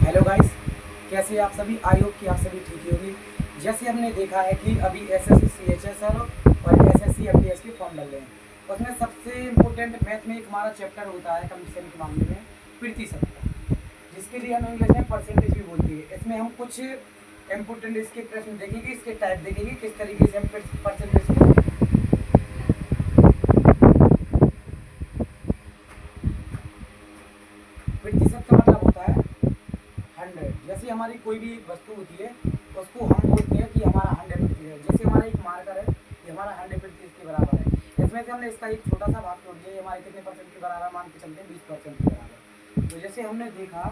Hello guys, कैसे आप सभी। आई होप कि आप सभी ठीक ही होंगे। जैसे हमने देखा है कि अभी एसएससी सीएचएसएल और एसएससी एमटीएस के फॉर्म डल रहे हैं। उसमें सबसे इम्पोर्टेंट मैथ में एक हमारा चैप्टर होता है कंडीशन के मामले में प्रतिशत का, जिसके लिए हम इंग्लिश में परसेंटेज भी बोलते हैं। इसमें हम कुछ इम्पोर्टेंट इसके प्रश्न देखेंगे, इसके टाइप देखेंगे, किस तरीके से हम परसेंटेज को प्रतिशत का मतलब होता है 100। जैसे हमारी कोई भी वस्तु होती है उसको हम बोलते हैं कि हमारा 100% है। जैसे हमारा एक मार्कर है, ये हमारा 100% के बराबर है। इसमें से हमने इसका एक छोटा सा भाग तोड़ दिया, ये हमारे कितने परसेंट के बराबर मान के चलते हैं, 20% के बराबर। तो जैसे हमने देखा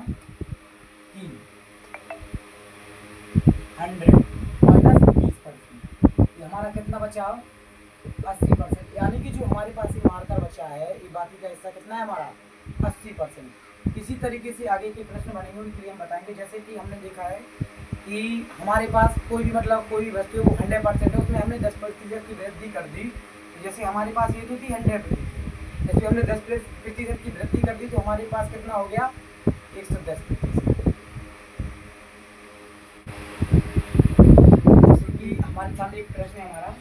कि 100 माइनस 20%, ये हमारा कितना बचा, 80%। यानी कि जो हमारे पास ये मार्कर बचा है, ये बाकी का हिस्सा कितना है हमारा, 80%। इसी तरीके से आगे के प्रश्न बनेंगे, उनके लिए हम बताएंगे। जैसे कि हमने देखा है कि हमारे पास कोई भी कोई भी वस्तु वो 100% है, उसमें हमने 10% की वृद्धि कर दी। तो जैसे हमारे पास ये तो थी 100%, जैसे हमने 10% की वृद्धि कर दी तो हमारे पास कितना हो गया, 110%। जैसे कि हमारे सामने एक प्रश्न है हमारा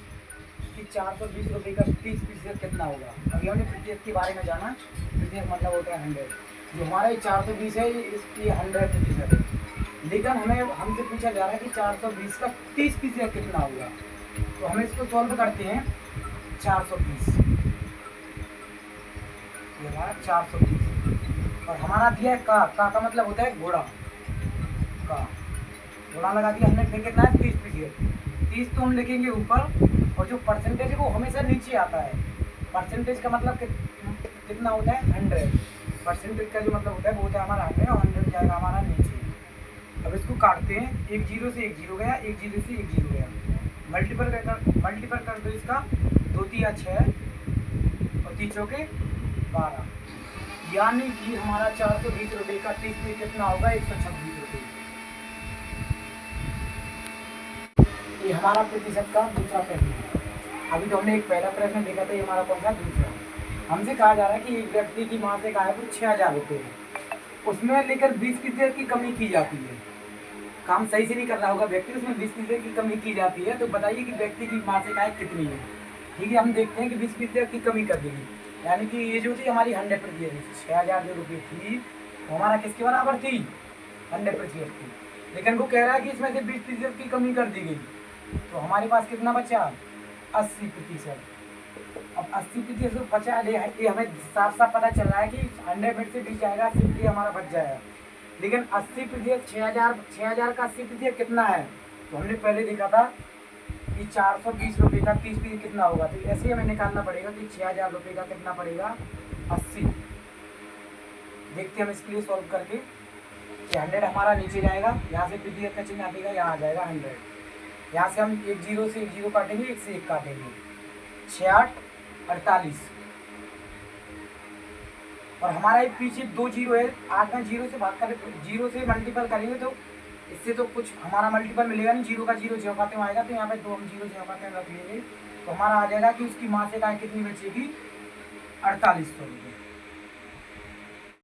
कि 420 रुपये का 30% कितना होगा। अभी हमने प्रतिशत के बारे में जाना। प्रतिशत मतलब होता है 100। जो हमारा ये 420 है, इसकी 100% है। लेकिन हमें हमसे पूछा जा रहा है कि 420 का 30% कितना होगा। तो हम इसको सॉल्व करते हैं। 420 ये हमारा 420 और हमारा दिया है का मतलब होता है घोड़ा का। घोड़ा लगा दिया हमने, फिर कितना है 30%। 30 तो हम लिखेंगे ऊपर, और जो परसेंटेज है वो हमेशा नीचे आता है। परसेंटेज का मतलब कितना होता है, 100। परसेंटेज का जो मतलब होता है वो होता है हमारा 100, और 100 जाएगा हमारा नीचे। अब इसको काटते हैं, एक जीरो से एक जीरो गया, एक जीरो से एक जीरो गया, मल्टीपल कर दो इसका, 2 तिया 6 और 3 चौके 12। यानी कि हमारा 420 रुपये का 30 में कितना होगा, 126 रुपये। ये हमारा प्रतिशत का दूसरा प्रश्न है। अभी तो हमने एक पहला प्रश्न देखा था, ये हमारा कौन सा, दूसरा। हमसे कहा जा रहा है कि एक व्यक्ति की मासिक आय वो 6000 रुपये है, उसमें लेकर 20% की कमी की जाती है। काम सही से नहीं कर रहा होगा व्यक्ति, उसमें 20% की कमी की जाती है। तो बताइए कि व्यक्ति की मासिक आय कितनी है। ठीक है, हम देखते हैं कि 20% की कमी कर देगी। यानी कि ये जो थी हमारी 100%, 6000 जो रुपये थी वो हमारा किसके बराबर थी, 100% थी। लेकिन वो कह रहा है कि इसमें से 20% की कमी कर दी गई। तो हमारे पास कितना बचा, 80%। अब 80% बचा है, ये हमें साफ साफ पता चल रहा है कि 100 में से 20 जाएगा, 80% हमारा बच जाएगा। लेकिन 80%, 6000 का 80% कितना है। तो हमने पहले देखा था कि 420 रुपये का 30% कितना होगा। तो ऐसे ही हमें निकालना पड़ेगा कि 6000 रुपये का कितना पड़ेगा, 80। देखते हैं हम इसके लिए सॉल्व करके कि 100 हमारा नीचे जाएगा, यहाँ से प्रतिशत का चिन्ह आएगा, यहाँ आ जाएगा 100। यहाँ से हम एक जीरो से एक जीरो काटेंगे, एक से एक काटेंगे, 6 48। और हमारा एक पीछे 2 जीरो है, 8 में जीरो से भाग कर, जीरो से मल्टीपल करेंगे तो इससे तो कुछ हमारा मल्टीपल मिलेगा नहीं। जीरो का जीरो झोंकाते में आएगा, तो यहाँ पे 2 हम जीरो झोंकाते में रख लेंगे। तो हमारा आ जाएगा कि उसकी मासिक आय कितनी बचेगी, 4800 रुपये।